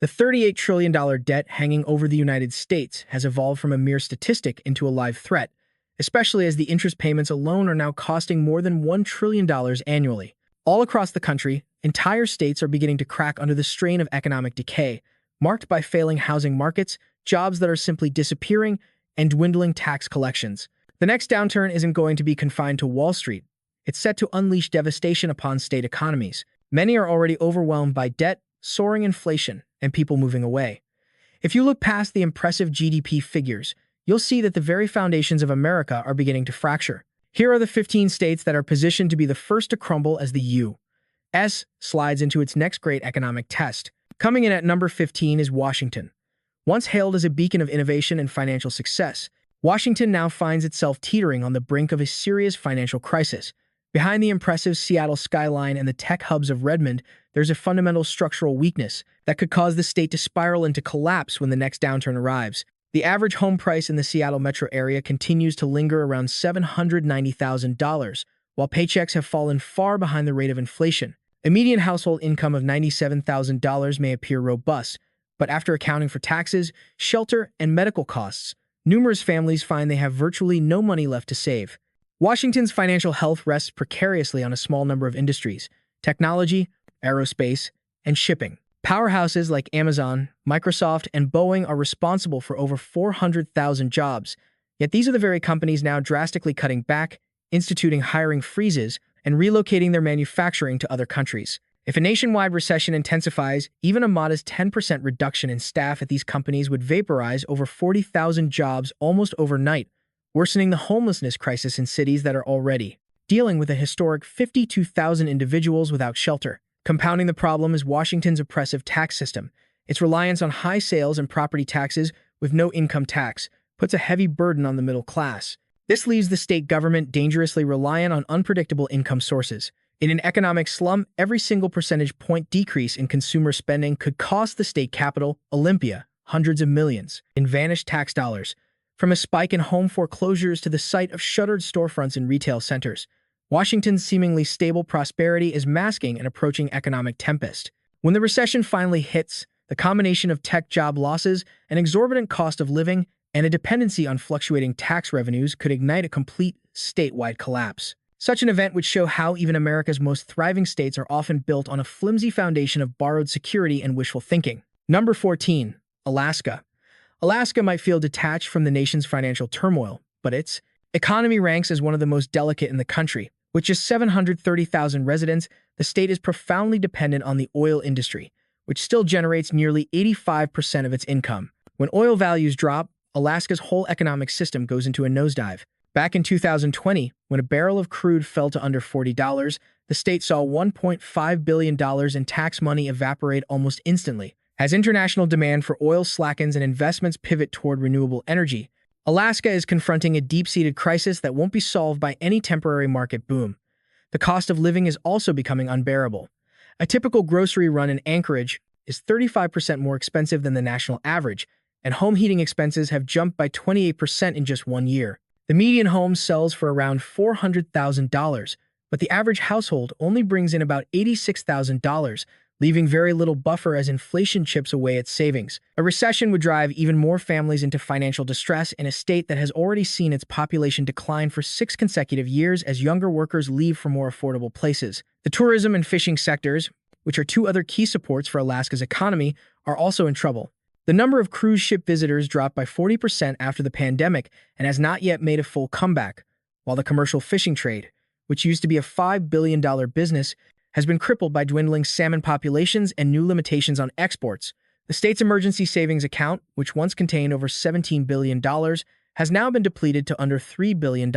The $38 trillion debt hanging over the United States has evolved from a mere statistic into a live threat, especially as the interest payments alone are now costing more than $1 trillion annually. All across the country, entire states are beginning to crack under the strain of economic decay, marked by failing housing markets, jobs that are simply disappearing, and dwindling tax collections. The next downturn isn't going to be confined to Wall Street. It's set to unleash devastation upon state economies. Many are already overwhelmed by debt, soaring inflation, and people moving away. If you look past the impressive GDP figures, you'll see that the very foundations of America are beginning to fracture. Here are the 15 states that are positioned to be the first to crumble as the U.S. slides into its next great economic test. Coming in at number 15 is Washington. Once hailed as a beacon of innovation and financial success, Washington now finds itself teetering on the brink of a serious financial crisis. Behind the impressive Seattle skyline and the tech hubs of Redmond, there's a fundamental structural weakness that could cause the state to spiral into collapse when the next downturn arrives. The average home price in the Seattle metro area continues to linger around $790,000, while paychecks have fallen far behind the rate of inflation. A median household income of $97,000 may appear robust, but after accounting for taxes, shelter, and medical costs, numerous families find they have virtually no money left to save. Washington's financial health rests precariously on a small number of industries: technology, aerospace, and shipping. Powerhouses like Amazon, Microsoft, and Boeing are responsible for over 400,000 jobs, yet these are the very companies now drastically cutting back, instituting hiring freezes, and relocating their manufacturing to other countries. If a nationwide recession intensifies, even a modest 10% reduction in staff at these companies would vaporize over 40,000 jobs almost overnight, worsening the homelessness crisis in cities that are already dealing with a historic 52,000 individuals without shelter. Compounding the problem is Washington's oppressive tax system. Its reliance on high sales and property taxes with no income tax puts a heavy burden on the middle class. This leaves the state government dangerously reliant on unpredictable income sources. In an economic slump, every single percentage point decrease in consumer spending could cost the state capital, Olympia, hundreds of millions in vanished tax dollars. From a spike in home foreclosures to the sight of shuttered storefronts in retail centers, Washington's seemingly stable prosperity is masking an approaching economic tempest. When the recession finally hits, the combination of tech job losses, an exorbitant cost of living, and a dependency on fluctuating tax revenues could ignite a complete statewide collapse. Such an event would show how even America's most thriving states are often built on a flimsy foundation of borrowed security and wishful thinking. Number 14. Alaska. Alaska might feel detached from the nation's financial turmoil, but its economy ranks as one of the most delicate in the country. With just 730,000 residents, the state is profoundly dependent on the oil industry, which still generates nearly 85% of its income. When oil values drop, Alaska's whole economic system goes into a nosedive. Back in 2020, when a barrel of crude fell to under $40, the state saw $1.5 billion in tax money evaporate almost instantly. As international demand for oil slackens and investments pivot toward renewable energy, Alaska is confronting a deep-seated crisis that won't be solved by any temporary market boom. The cost of living is also becoming unbearable. A typical grocery run in Anchorage is 35% more expensive than the national average, and home heating expenses have jumped by 28% in just 1 year. The median home sells for around $400,000, but the average household only brings in about $86,000, leaving very little buffer as inflation chips away at savings. A recession would drive even more families into financial distress in a state that has already seen its population decline for 6 consecutive years as younger workers leave for more affordable places. The tourism and fishing sectors, which are two other key supports for Alaska's economy, are also in trouble. The number of cruise ship visitors dropped by 40% after the pandemic and has not yet made a full comeback, while the commercial fishing trade, which used to be a $5 billion business, has been crippled by dwindling salmon populations and new limitations on exports. The state's emergency savings account, which once contained over $17 billion, has now been depleted to under $3 billion.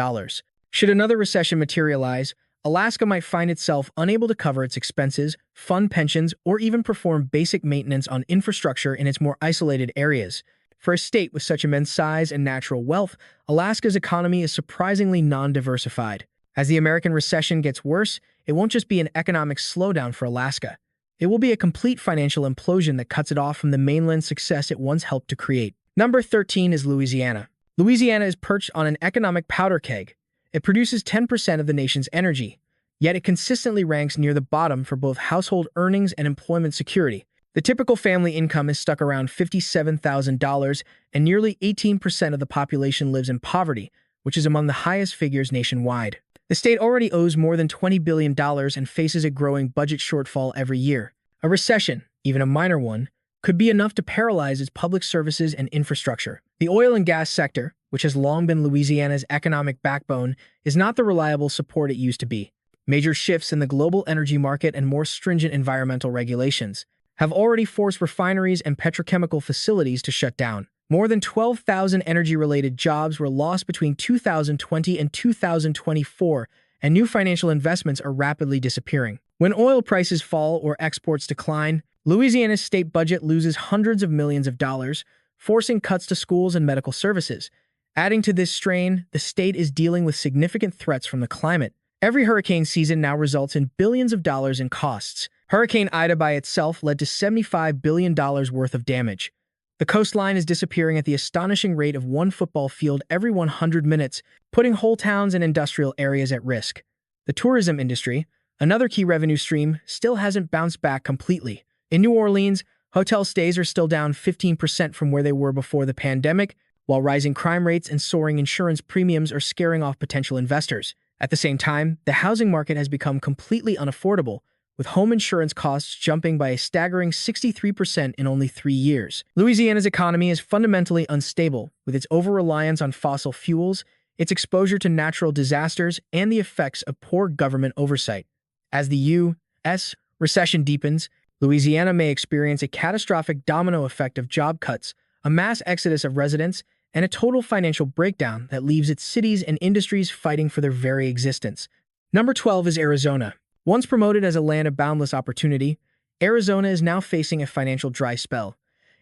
Should another recession materialize, Alaska might find itself unable to cover its expenses, fund pensions, or even perform basic maintenance on infrastructure in its more isolated areas. For a state with such immense size and natural wealth, Alaska's economy is surprisingly non-diversified. As the American recession gets worse, it won't just be an economic slowdown for Alaska. It will be a complete financial implosion that cuts it off from the mainland success it once helped to create. Number 13 is Louisiana. Louisiana is perched on an economic powder keg. It produces 10% of the nation's energy, yet it consistently ranks near the bottom for both household earnings and employment security. The typical family income is stuck around $57,000, and nearly 18% of the population lives in poverty, which is among the highest figures nationwide. The state already owes more than $20 billion and faces a growing budget shortfall every year. A recession, even a minor one, could be enough to paralyze its public services and infrastructure. The oil and gas sector, which has long been Louisiana's economic backbone, is not the reliable support it used to be. Major shifts in the global energy market and more stringent environmental regulations have already forced refineries and petrochemical facilities to shut down. More than 12,000 energy-related jobs were lost between 2020 and 2024, and new financial investments are rapidly disappearing. When oil prices fall or exports decline, Louisiana's state budget loses hundreds of millions of dollars, forcing cuts to schools and medical services. Adding to this strain, the state is dealing with significant threats from the climate. Every hurricane season now results in billions of dollars in costs. Hurricane Ida by itself led to $75 billion worth of damage. The coastline is disappearing at the astonishing rate of one football field every 100 minutes, putting whole towns and industrial areas at risk. The tourism industry, another key revenue stream, still hasn't bounced back completely. In New Orleans, hotel stays are still down 15% from where they were before the pandemic, while rising crime rates and soaring insurance premiums are scaring off potential investors. At the same time, the housing market has become completely unaffordable, with home insurance costs jumping by a staggering 63% in only 3 years. Louisiana's economy is fundamentally unstable, with its over-reliance on fossil fuels, its exposure to natural disasters, and the effects of poor government oversight. As the U.S. recession deepens, Louisiana may experience a catastrophic domino effect of job cuts, a mass exodus of residents, and a total financial breakdown that leaves its cities and industries fighting for their very existence. Number 12 is Arizona. Once promoted as a land of boundless opportunity, Arizona is now facing a financial dry spell.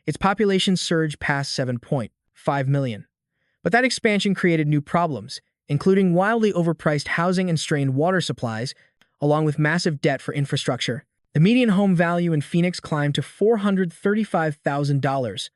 Its population surged past 7.5 million. But that expansion created new problems, including wildly overpriced housing and strained water supplies, along with massive debt for infrastructure. The median home value in Phoenix climbed to $435,000,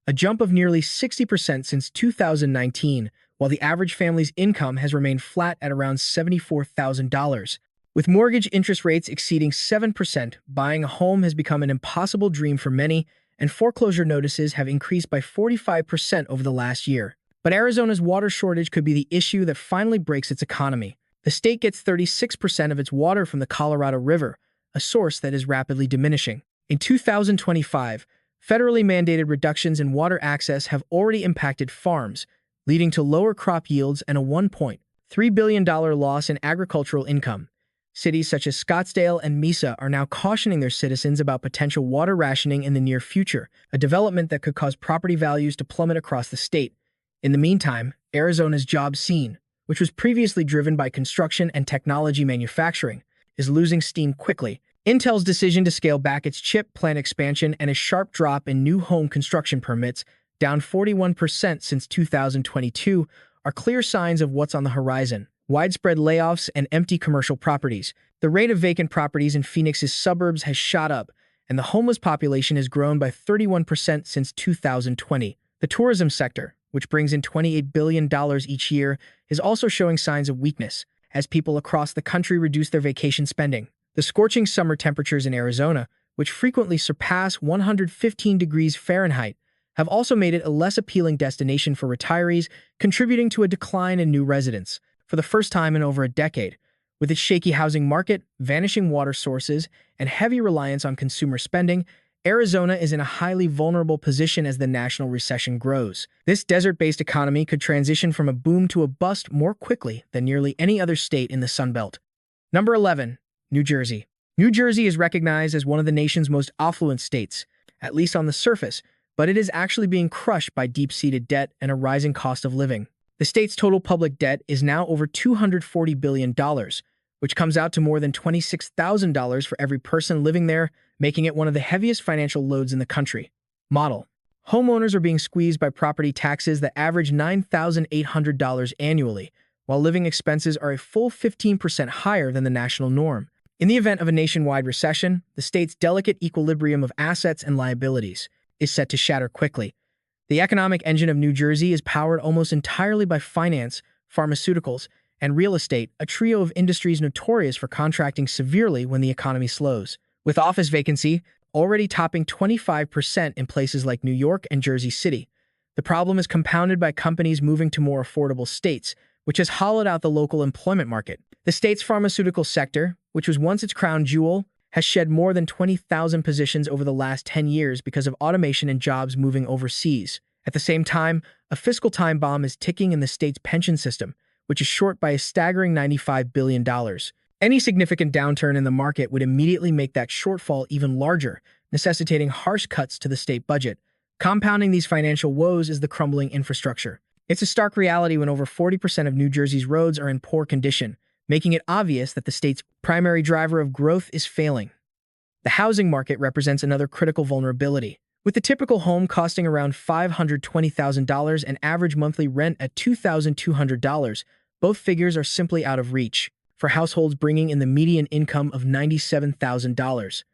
a jump of nearly 60% since 2019, while the average family's income has remained flat at around $74,000. With mortgage interest rates exceeding 7%, buying a home has become an impossible dream for many, and foreclosure notices have increased by 45% over the last year. But Arizona's water shortage could be the issue that finally breaks its economy. The state gets 36% of its water from the Colorado River, a source that is rapidly diminishing. In 2025, federally mandated reductions in water access have already impacted farms, leading to lower crop yields and a $1.3 billion loss in agricultural income. Cities such as Scottsdale and Mesa are now cautioning their citizens about potential water rationing in the near future, a development that could cause property values to plummet across the state. In the meantime, Arizona's job scene, which was previously driven by construction and technology manufacturing, is losing steam quickly. Intel's decision to scale back its chip plant expansion and a sharp drop in new home construction permits, down 41% since 2022, are clear signs of what's on the horizon. Widespread layoffs and empty commercial properties. The rate of vacant properties in Phoenix's suburbs has shot up, and the homeless population has grown by 31% since 2020. The tourism sector, which brings in $28 billion each year, is also showing signs of weakness, as people across the country reduce their vacation spending. The scorching summer temperatures in Arizona, which frequently surpass 115 degrees Fahrenheit, have also made it a less appealing destination for retirees, contributing to a decline in new residents. For the first time in over a decade, with its shaky housing market, vanishing water sources, and heavy reliance on consumer spending, Arizona is in a highly vulnerable position as the national recession grows. This desert-based economy could transition from a boom to a bust more quickly than nearly any other state in the Sun Belt. Number 11. New Jersey. New Jersey is recognized as one of the nation's most affluent states, at least on the surface, but it is actually being crushed by deep-seated debt and a rising cost of living. The state's total public debt is now over $240 billion, which comes out to more than $26,000 for every person living there, making it one of the heaviest financial loads in the country. Model. Homeowners are being squeezed by property taxes that average $9,800 annually, while living expenses are a full 15% higher than the national norm. In the event of a nationwide recession, the state's delicate equilibrium of assets and liabilities is set to shatter quickly. The economic engine of New Jersey is powered almost entirely by finance, pharmaceuticals, and real estate, a trio of industries notorious for contracting severely when the economy slows. With office vacancy already topping 25% in places like New York and Jersey City. The problem is compounded by companies moving to more affordable states, which has hollowed out the local employment market. The state's pharmaceutical sector, which was once its crown jewel, has shed more than 20,000 positions over the last 10 years because of automation and jobs moving overseas. At the same time, a fiscal time bomb is ticking in the state's pension system, which is short by a staggering $95 billion. Any significant downturn in the market would immediately make that shortfall even larger, necessitating harsh cuts to the state budget. Compounding these financial woes is the crumbling infrastructure. It's a stark reality when over 40% of New Jersey's roads are in poor condition, making it obvious that the state's primary driver of growth is failing. The housing market represents another critical vulnerability. With the typical home costing around $520,000 and average monthly rent at $2,200, both figures are simply out of reach for households bringing in the median income of $97,000.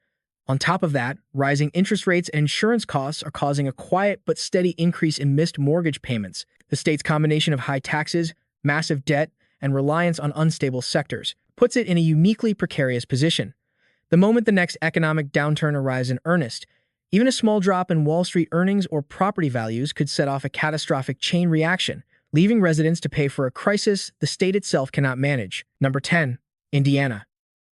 On top of that, rising interest rates and insurance costs are causing a quiet but steady increase in missed mortgage payments. The state's combination of high taxes, massive debt, and reliance on unstable sectors puts it in a uniquely precarious position. The moment the next economic downturn arrives in earnest, even a small drop in Wall Street earnings or property values could set off a catastrophic chain reaction, leaving residents to pay for a crisis the state itself cannot manage. Number 10. Indiana.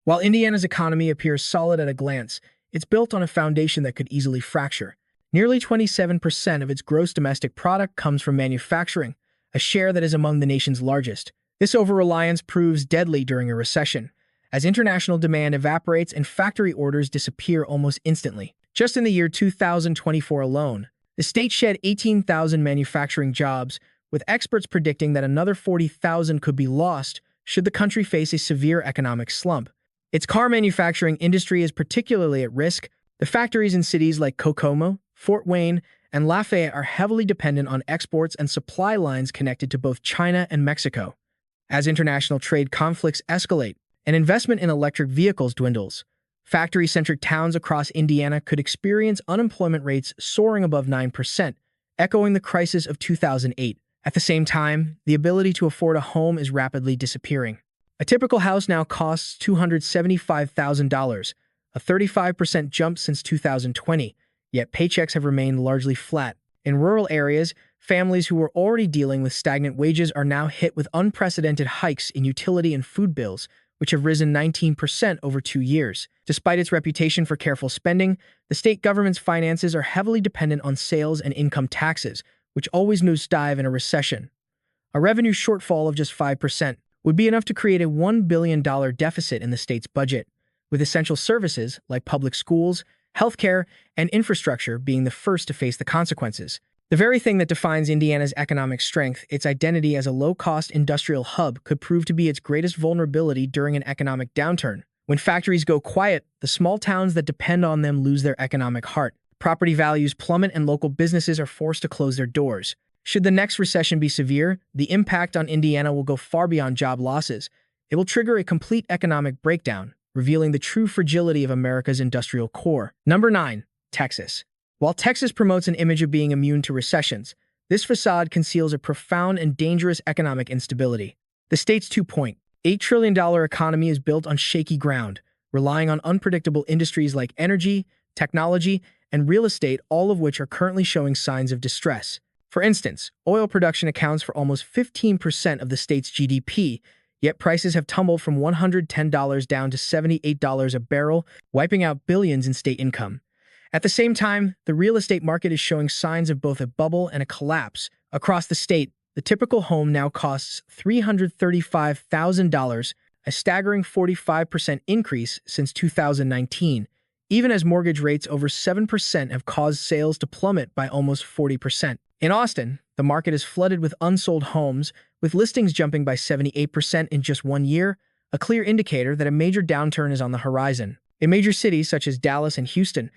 While Indiana's economy appears solid at a glance, it's built on a foundation that could easily fracture. Nearly 27% of its gross domestic product comes from manufacturing, a share that is among the nation's largest. This over-reliance proves deadly during a recession, as international demand evaporates and factory orders disappear almost instantly. Just in the year 2024 alone, the state shed 18,000 manufacturing jobs, with experts predicting that another 40,000 could be lost should the country face a severe economic slump. Its car manufacturing industry is particularly at risk. The factories in cities like Kokomo, Fort Wayne, and Lafayette are heavily dependent on exports and supply lines connected to both China and Mexico. As international trade conflicts escalate and investment in electric vehicles dwindles, factory-centric towns across Indiana could experience unemployment rates soaring above 9%, echoing the crisis of 2008. At the same time, the ability to afford a home is rapidly disappearing. A typical house now costs $275,000, a 35% jump since 2020, yet paychecks have remained largely flat. In rural areas, families who were already dealing with stagnant wages are now hit with unprecedented hikes in utility and food bills, which have risen 19% over 2 years. Despite its reputation for careful spending, the state government's finances are heavily dependent on sales and income taxes, which always nosedive in a recession. A revenue shortfall of just 5% would be enough to create a $1 billion deficit in the state's budget, with essential services like public schools, healthcare, and infrastructure being the first to face the consequences. The very thing that defines Indiana's economic strength, its identity as a low-cost industrial hub, could prove to be its greatest vulnerability during an economic downturn. When factories go quiet, the small towns that depend on them lose their economic heart. Property values plummet and local businesses are forced to close their doors. Should the next recession be severe, the impact on Indiana will go far beyond job losses. It will trigger a complete economic breakdown, revealing the true fragility of America's industrial core. Number 9. Texas. While Texas promotes an image of being immune to recessions, this facade conceals a profound and dangerous economic instability. The state's $2.8 trillion economy is built on shaky ground, relying on unpredictable industries like energy, technology, and real estate, all of which are currently showing signs of distress. For instance, oil production accounts for almost 15% of the state's GDP, yet prices have tumbled from $110 down to $78 a barrel, wiping out billions in state income. At the same time, the real estate market is showing signs of both a bubble and a collapse. Across the state, the typical home now costs $335,000, a staggering 45% increase since 2019, even as mortgage rates over 7% have caused sales to plummet by almost 40%. In Austin, the market is flooded with unsold homes, with listings jumping by 78% in just 1 year, a clear indicator that a major downturn is on the horizon. In major cities such as Dallas and Houston,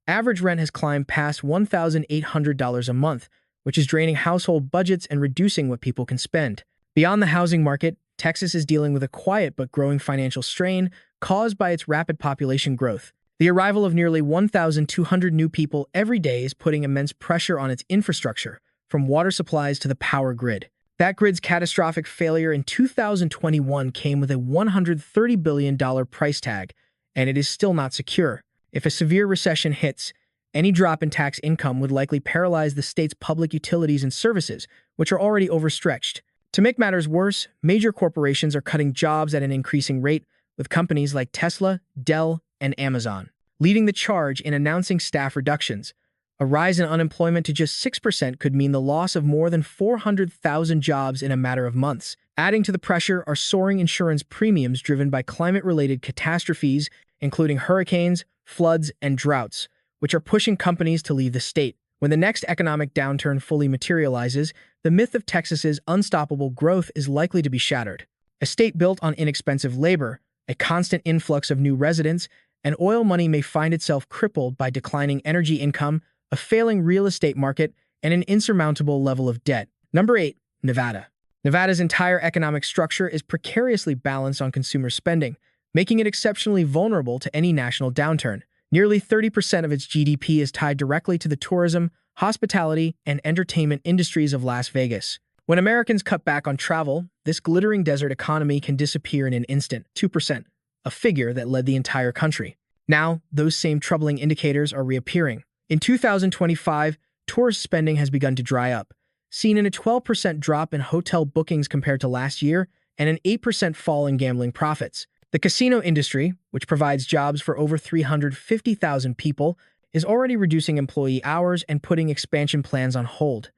average rent has climbed past $1,800 a month, which is draining household budgets and reducing what people can spend. Beyond the housing market, Texas is dealing with a quiet but growing financial strain caused by its rapid population growth. The arrival of nearly 1,200 new people every day is putting immense pressure on its infrastructure, from water supplies to the power grid. That grid's catastrophic failure in 2021 came with a $130 billion price tag, and it is still not secure. If a severe recession hits, any drop in tax income would likely paralyze the state's public utilities and services, which are already overstretched. To make matters worse, major corporations are cutting jobs at an increasing rate, with companies like Tesla, Dell, and Amazon leading the charge in announcing staff reductions. A rise in unemployment to just 6% could mean the loss of more than 400,000 jobs in a matter of months. Adding to the pressure are soaring insurance premiums driven by climate-related catastrophes, including hurricanes, floods, and droughts, which are pushing companies to leave the state. When the next economic downturn fully materializes, the myth of Texas's unstoppable growth is likely to be shattered. A state built on inexpensive labor, a constant influx of new residents, and oil money may find itself crippled by declining energy income, a failing real estate market, and an insurmountable level of debt. Number 8. Nevada. Nevada's entire economic structure is precariously balanced on consumer spending, making it exceptionally vulnerable to any national downturn. Nearly 30% of its GDP is tied directly to the tourism, hospitality, and entertainment industries of Las Vegas. When Americans cut back on travel, this glittering desert economy can disappear in an instant. 2%, a figure that led the entire country. Now, those same troubling indicators are reappearing. In 2025, tourist spending has begun to dry up, seen in a 12% drop in hotel bookings compared to last year and an 8% fall in gambling profits. The casino industry, which provides jobs for over 350,000 people, is already reducing employee hours and putting expansion plans on hold.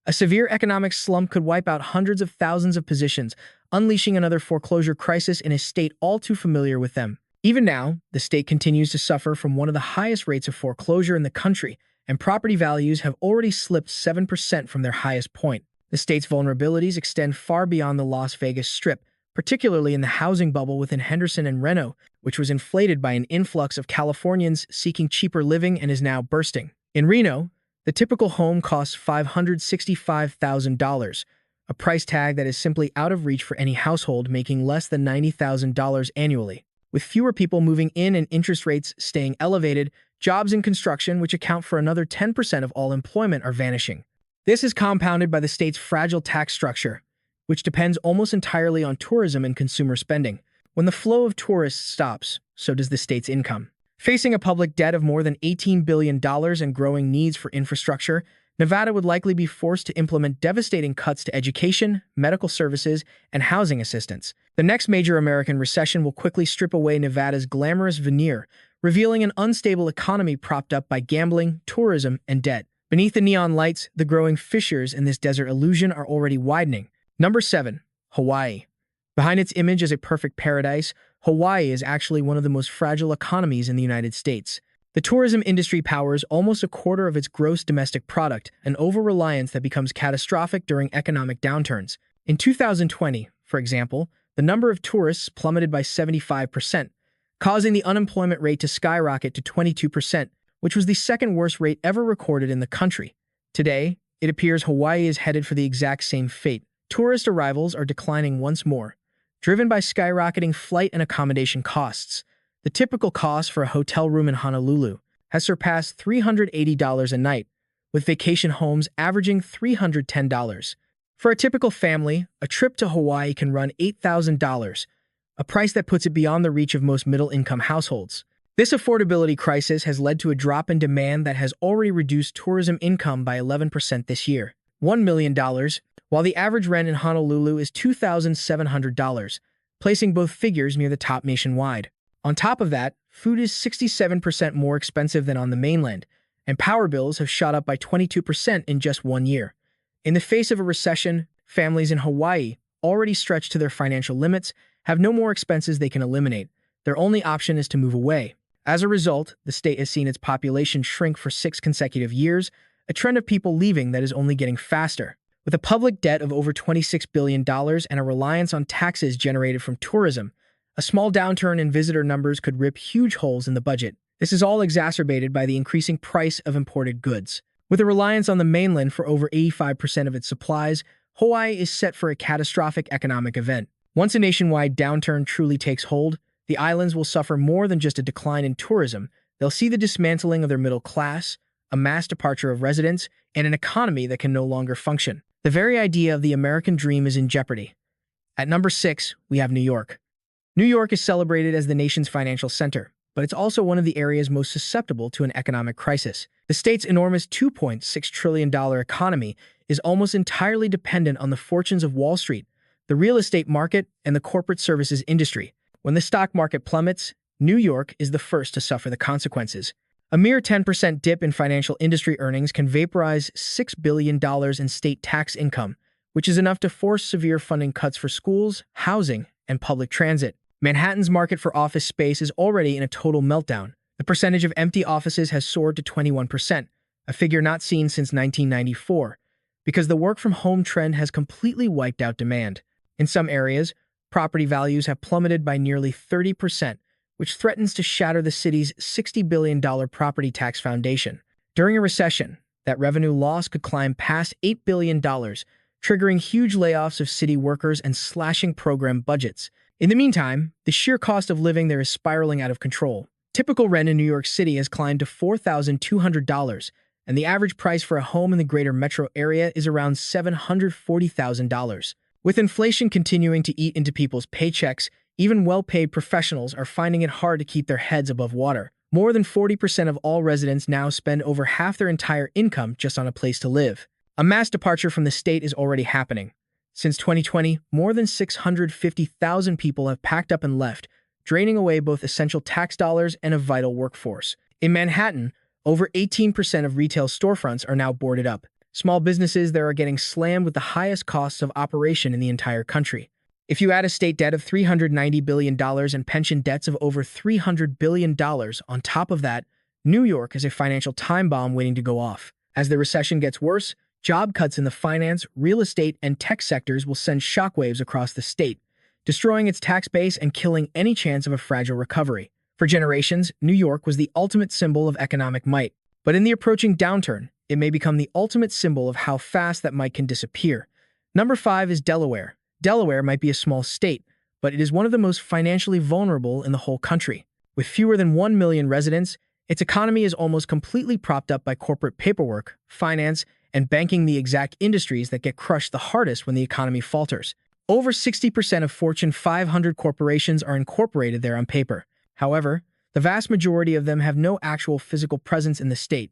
A severe economic slump could wipe out hundreds of thousands of positions, unleashing another foreclosure crisis in a state all too familiar with them. Even now, the state continues to suffer from one of the highest rates of foreclosure in the country, and property values have already slipped 7% from their highest point. The state's vulnerabilities extend far beyond the Las Vegas Strip, particularly in the housing bubble within Henderson and Reno, which was inflated by an influx of Californians seeking cheaper living and is now bursting. In Reno, the typical home costs $565,000, a price tag that is simply out of reach for any household making less than $90,000 annually. With fewer people moving in and interest rates staying elevated, jobs in construction, which account for another 10% of all employment, are vanishing. This is compounded by the state's fragile tax structure, which depends almost entirely on tourism and consumer spending. When the flow of tourists stops, so does the state's income. Facing a public debt of more than $18 billion and growing needs for infrastructure, Nevada would likely be forced to implement devastating cuts to education, medical services, and housing assistance. The next major American recession will quickly strip away Nevada's glamorous veneer, revealing an unstable economy propped up by gambling, tourism, and debt. Beneath the neon lights, the growing fissures in this desert illusion are already widening. Number 7. Hawaii. Behind its image as a perfect paradise, Hawaii is actually one of the most fragile economies in the United States. The tourism industry powers almost a quarter of its gross domestic product, an over-reliance that becomes catastrophic during economic downturns. In 2020, for example, the number of tourists plummeted by 75%, causing the unemployment rate to skyrocket to 22%, which was the second worst rate ever recorded in the country. Today, it appears Hawaii is headed for the exact same fate. Tourist arrivals are declining once more, driven by skyrocketing flight and accommodation costs. The typical cost for a hotel room in Honolulu has surpassed $380 a night, with vacation homes averaging $310. For a typical family, a trip to Hawaii can run $8,000, a price that puts it beyond the reach of most middle-income households. This affordability crisis has led to a drop in demand that has already reduced tourism income by 11% this year. $1 million, while the average rent in Honolulu is $2,700, placing both figures near the top nationwide. On top of that, food is 67% more expensive than on the mainland, and power bills have shot up by 22% in just 1 year. In the face of a recession, families in Hawaii, already stretched to their financial limits, have no more expenses they can eliminate. Their only option is to move away. As a result, the state has seen its population shrink for 6 consecutive years, a trend of people leaving that is only getting faster. With a public debt of over $26 billion and a reliance on taxes generated from tourism, a small downturn in visitor numbers could rip huge holes in the budget. This is all exacerbated by the increasing price of imported goods. With a reliance on the mainland for over 85% of its supplies, Hawaii is set for a catastrophic economic event. Once a nationwide downturn truly takes hold, the islands will suffer more than just a decline in tourism. They'll see the dismantling of their middle class, a mass departure of residents, and an economy that can no longer function. The very idea of the American dream is in jeopardy. At number 6, we have New York. New York is celebrated as the nation's financial center, but it's also one of the areas most susceptible to an economic crisis. The state's enormous $2.6 trillion economy is almost entirely dependent on the fortunes of Wall Street, the real estate market, and the corporate services industry. When the stock market plummets, New York is the first to suffer the consequences. A mere 10% dip in financial industry earnings can vaporize $6 billion in state tax income, which is enough to force severe funding cuts for schools, housing, and public transit. Manhattan's market for office space is already in a total meltdown. The percentage of empty offices has soared to 21%, a figure not seen since 1994, because the work-from-home trend has completely wiped out demand. In some areas, property values have plummeted by nearly 30%, which threatens to shatter the city's $60 billion property tax foundation. During a recession, that revenue loss could climb past $8 billion, triggering huge layoffs of city workers and slashing program budgets. In the meantime, the sheer cost of living there is spiraling out of control. Typical rent in New York City has climbed to $4,200, and the average price for a home in the greater metro area is around $740,000. With inflation continuing to eat into people's paychecks, even well-paid professionals are finding it hard to keep their heads above water. More than 40% of all residents now spend over half their entire income just on a place to live. A mass departure from the state is already happening. Since 2020, more than 650,000 people have packed up and left, draining away both essential tax dollars and a vital workforce. In Manhattan, over 18% of retail storefronts are now boarded up. Small businesses there are getting slammed with the highest costs of operation in the entire country. If you add a state debt of $390 billion and pension debts of over $300 billion on top of that, New York is a financial time bomb waiting to go off. As the recession gets worse, job cuts in the finance, real estate, and tech sectors will send shockwaves across the state, destroying its tax base and killing any chance of a fragile recovery. For generations, New York was the ultimate symbol of economic might. But in the approaching downturn, it may become the ultimate symbol of how fast that might can disappear. Number 5 is Delaware. Delaware might be a small state, but it is one of the most financially vulnerable in the whole country. With fewer than 1 million residents, its economy is almost completely propped up by corporate paperwork, finance, and banking, the exact industries that get crushed the hardest when the economy falters. Over 60% of Fortune 500 corporations are incorporated there on paper. However, the vast majority of them have no actual physical presence in the state.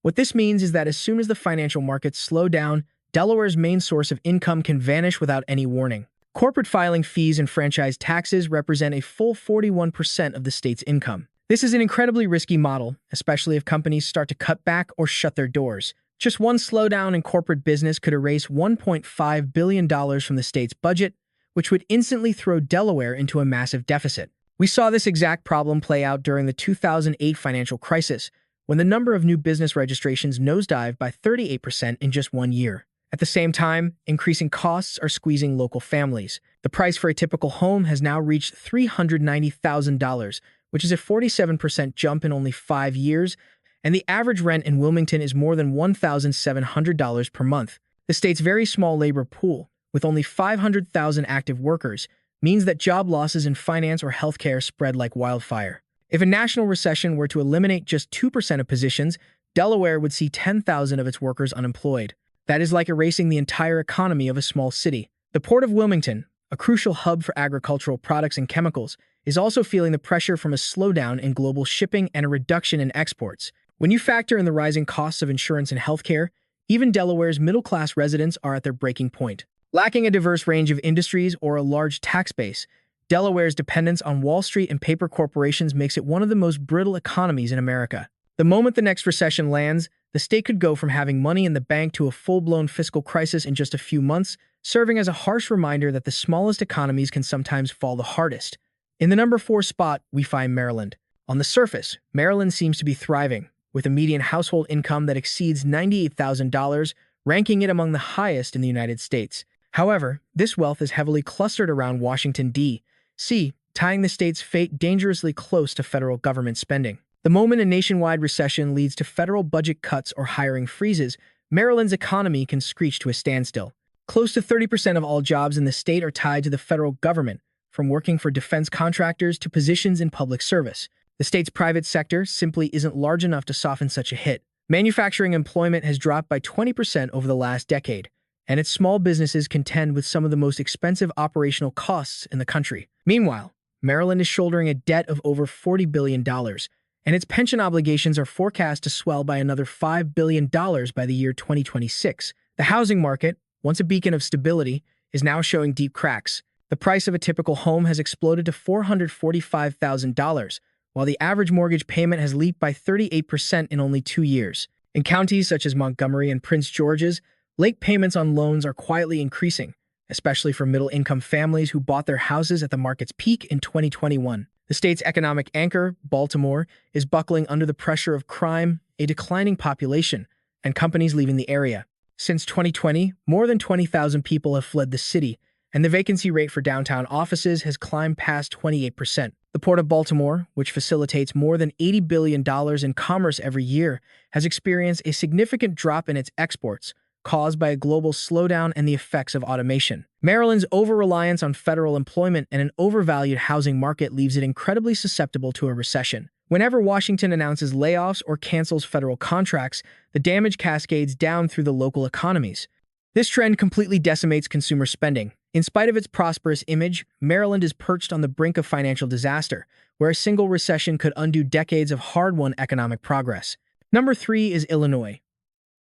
What this means is that as soon as the financial markets slow down, Delaware's main source of income can vanish without any warning. Corporate filing fees and franchise taxes represent a full 41% of the state's income. This is an incredibly risky model, especially if companies start to cut back or shut their doors. Just one slowdown in corporate business could erase $1.5 billion from the state's budget, which would instantly throw Delaware into a massive deficit. We saw this exact problem play out during the 2008 financial crisis, when the number of new business registrations nosedived by 38% in just 1 year. At the same time, increasing costs are squeezing local families. The price for a typical home has now reached $390,000, which is a 47% jump in only 5 years, and the average rent in Wilmington is more than $1,700 per month. The state's very small labor pool, with only 500,000 active workers, means that job losses in finance or healthcare spread like wildfire. If a national recession were to eliminate just 2% of positions, Delaware would see 10,000 of its workers unemployed. That is like erasing the entire economy of a small city. The Port of Wilmington, a crucial hub for agricultural products and chemicals, is also feeling the pressure from a slowdown in global shipping and a reduction in exports. When you factor in the rising costs of insurance and healthcare, even Delaware's middle-class residents are at their breaking point. Lacking a diverse range of industries or a large tax base, Delaware's dependence on Wall Street and paper corporations makes it one of the most brittle economies in America. The moment the next recession lands, the state could go from having money in the bank to a full-blown fiscal crisis in just a few months, serving as a harsh reminder that the smallest economies can sometimes fall the hardest. In the number 4 spot, we find Maryland. On the surface, Maryland seems to be thriving, with a median household income that exceeds $98,000, ranking it among the highest in the United States. However, this wealth is heavily clustered around Washington, D.C., tying the state's fate dangerously close to federal government spending. The moment a nationwide recession leads to federal budget cuts or hiring freezes, Maryland's economy can screech to a standstill. Close to 30% of all jobs in the state are tied to the federal government, from working for defense contractors to positions in public service. The state's private sector simply isn't large enough to soften such a hit. Manufacturing employment has dropped by 20% over the last decade, and its small businesses contend with some of the most expensive operational costs in the country. Meanwhile, Maryland is shouldering a debt of over $40 billion, and its pension obligations are forecast to swell by another $5 billion by the year 2026. The housing market, once a beacon of stability, is now showing deep cracks. The price of a typical home has exploded to $445,000, while the average mortgage payment has leaped by 38% in only 2 years. In counties such as Montgomery and Prince George's, late payments on loans are quietly increasing, especially for middle-income families who bought their houses at the market's peak in 2021. The state's economic anchor, Baltimore, is buckling under the pressure of crime, a declining population, and companies leaving the area. Since 2020, more than 20,000 people have fled the city, and the vacancy rate for downtown offices has climbed past 28%. The Port of Baltimore, which facilitates more than $80 billion in commerce every year, has experienced a significant drop in its exports, caused by a global slowdown and the effects of automation. Maryland's over-reliance on federal employment and an overvalued housing market leaves it incredibly susceptible to a recession. Whenever Washington announces layoffs or cancels federal contracts, the damage cascades down through the local economies. This trend completely decimates consumer spending. In spite of its prosperous image, Maryland is perched on the brink of financial disaster, where a single recession could undo decades of hard-won economic progress. Number 3 is Illinois.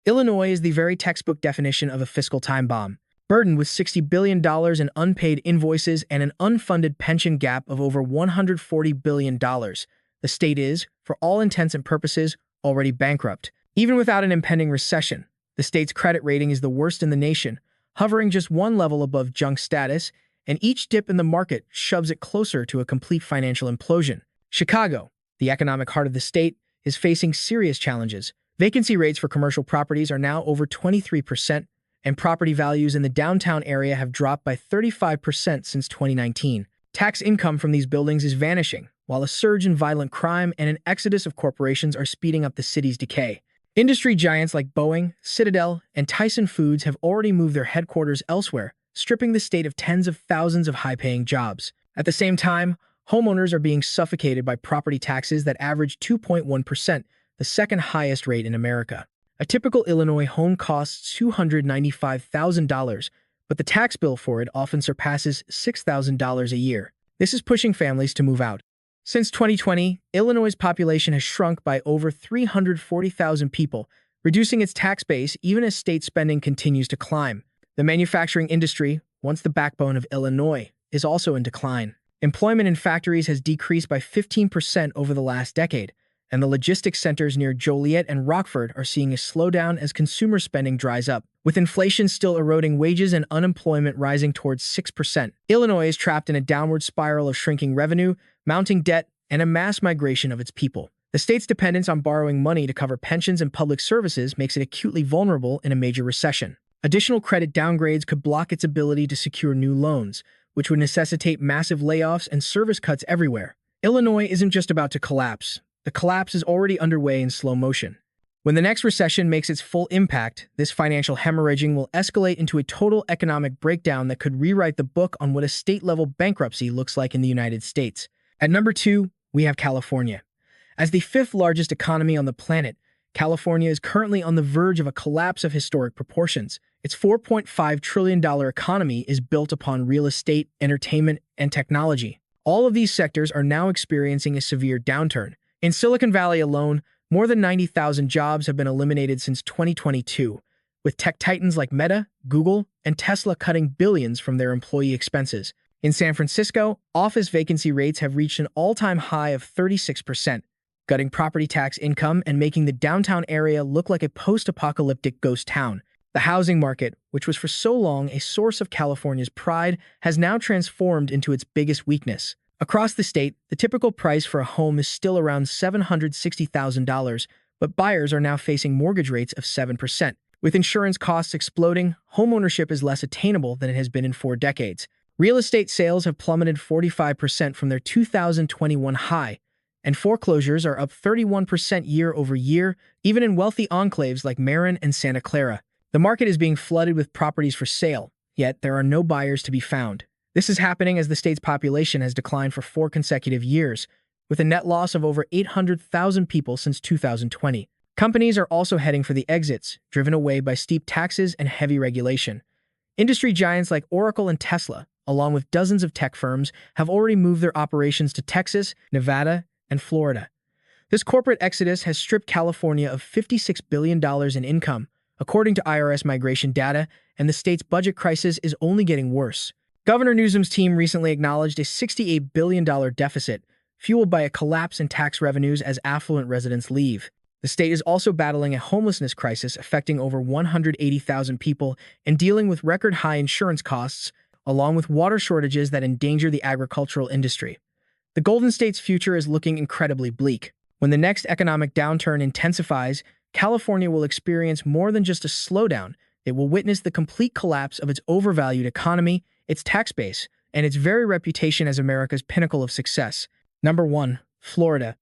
Illinois is the very textbook definition of a fiscal time bomb. Burdened with $60 billion in unpaid invoices and an unfunded pension gap of over $140 billion, the state is, for all intents and purposes, already bankrupt. Even without an impending recession, the state's credit rating is the worst in the nation, hovering just one level above junk status, and each dip in the market shoves it closer to a complete financial implosion. Chicago, the economic heart of the state, is facing serious challenges. Vacancy rates for commercial properties are now over 23%, and property values in the downtown area have dropped by 35% since 2019. Tax income from these buildings is vanishing, while a surge in violent crime and an exodus of corporations are speeding up the city's decay. Industry giants like Boeing, Citadel, and Tyson Foods have already moved their headquarters elsewhere, stripping the state of tens of thousands of high-paying jobs. At the same time, homeowners are being suffocated by property taxes that average 2.1%, the second highest rate in America. A typical Illinois home costs $295,000, but the tax bill for it often surpasses $6,000 a year. This is pushing families to move out. Since 2020, Illinois' population has shrunk by over 340,000 people, reducing its tax base even as state spending continues to climb. The manufacturing industry, once the backbone of Illinois, is also in decline. Employment in factories has decreased by 15% over the last decade, and the logistics centers near Joliet and Rockford are seeing a slowdown as consumer spending dries up. With inflation still eroding wages and unemployment rising towards 6%, Illinois is trapped in a downward spiral of shrinking revenue, mounting debt, and a mass migration of its people. The state's dependence on borrowing money to cover pensions and public services makes it acutely vulnerable in a major recession. Additional credit downgrades could block its ability to secure new loans, which would necessitate massive layoffs and service cuts everywhere. Illinois isn't just about to collapse. The collapse is already underway in slow motion. When the next recession makes its full impact, this financial hemorrhaging will escalate into a total economic breakdown that could rewrite the book on what a state-level bankruptcy looks like in the United States. At number 2, we have California. As the 5th largest economy on the planet, California is currently on the verge of a collapse of historic proportions. Its $4.5 trillion economy is built upon real estate, entertainment, and technology. All of these sectors are now experiencing a severe downturn. In Silicon Valley alone, more than 90,000 jobs have been eliminated since 2022, with tech titans like Meta, Google, and Tesla cutting billions from their employee expenses. In San Francisco, office vacancy rates have reached an all-time high of 36%, gutting property tax income and making the downtown area look like a post-apocalyptic ghost town. The housing market, which was for so long a source of California's pride, has now transformed into its biggest weakness. Across the state, the typical price for a home is still around $760,000, but buyers are now facing mortgage rates of 7%. With insurance costs exploding, homeownership is less attainable than it has been in 4 decades. Real estate sales have plummeted 45% from their 2021 high, and foreclosures are up 31% year over year, even in wealthy enclaves like Marin and Santa Clara. The market is being flooded with properties for sale, yet there are no buyers to be found. This is happening as the state's population has declined for 4 consecutive years, with a net loss of over 800,000 people since 2020. Companies are also heading for the exits, driven away by steep taxes and heavy regulation. Industry giants like Oracle and Tesla, along with dozens of tech firms, have already moved their operations to Texas, Nevada, and Florida. This corporate exodus has stripped California of $56 billion in income, according to IRS migration data, and the state's budget crisis is only getting worse. Governor Newsom's team recently acknowledged a $68 billion deficit, fueled by a collapse in tax revenues as affluent residents leave. The state is also battling a homelessness crisis affecting over 180,000 people and dealing with record-high insurance costs, along with water shortages that endanger the agricultural industry. The Golden State's future is looking incredibly bleak. When the next economic downturn intensifies, California will experience more than just a slowdown. It will witness the complete collapse of its overvalued economy, its tax base, and its very reputation as America's pinnacle of success. Number 1. Florida.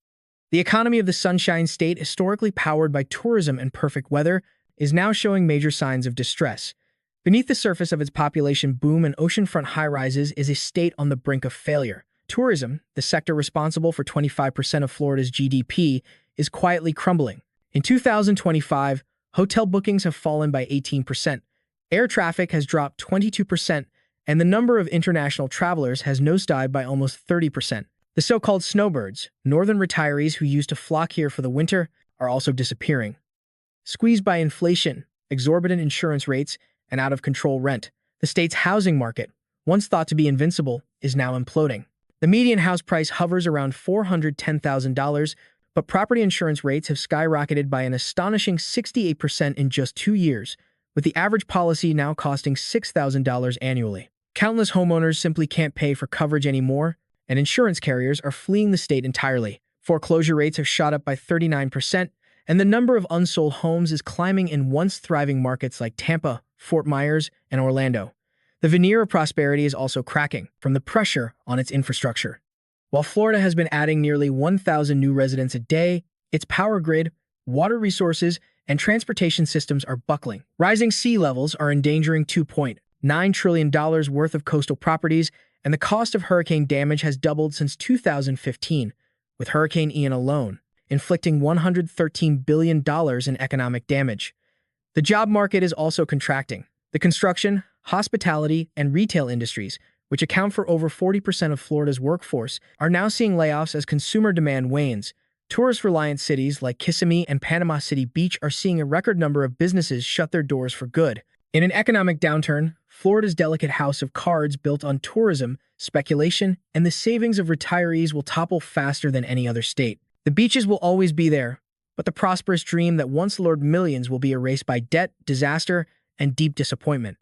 The economy of the Sunshine State, historically powered by tourism and perfect weather, is now showing major signs of distress. Beneath the surface of its population boom and oceanfront high-rises is a state on the brink of failure. Tourism, the sector responsible for 25% of Florida's GDP, is quietly crumbling. In 2025, hotel bookings have fallen by 18%, air traffic has dropped 22%, and the number of international travelers has nosedived by almost 30%. The so-called snowbirds, northern retirees who used to flock here for the winter, are also disappearing. Squeezed by inflation, exorbitant insurance rates, and out-of-control rent, the state's housing market, once thought to be invincible, is now imploding. The median house price hovers around $410,000, but property insurance rates have skyrocketed by an astonishing 68% in just 2 years, with the average policy now costing $6,000 annually. Countless homeowners simply can't pay for coverage anymore, and insurance carriers are fleeing the state entirely. Foreclosure rates have shot up by 39%, and the number of unsold homes is climbing in once thriving markets like Tampa, Fort Myers, and Orlando. The veneer of prosperity is also cracking from the pressure on its infrastructure. While Florida has been adding nearly 1,000 new residents a day, its power grid, water resources, and transportation systems are buckling. Rising sea levels are endangering $2.9 trillion worth of coastal properties, and the cost of hurricane damage has doubled since 2015, with Hurricane Ian alone inflicting $113 billion in economic damage. The job market is also contracting. The construction, hospitality, and retail industries, which account for over 40% of Florida's workforce, are now seeing layoffs as consumer demand wanes. Tourist-reliant cities like Kissimmee and Panama City Beach are seeing a record number of businesses shut their doors for good. In an economic downturn, Florida's delicate house of cards built on tourism, speculation, and the savings of retirees will topple faster than any other state. The beaches will always be there, but the prosperous dream that once lured millions will be erased by debt, disaster, and deep disappointment.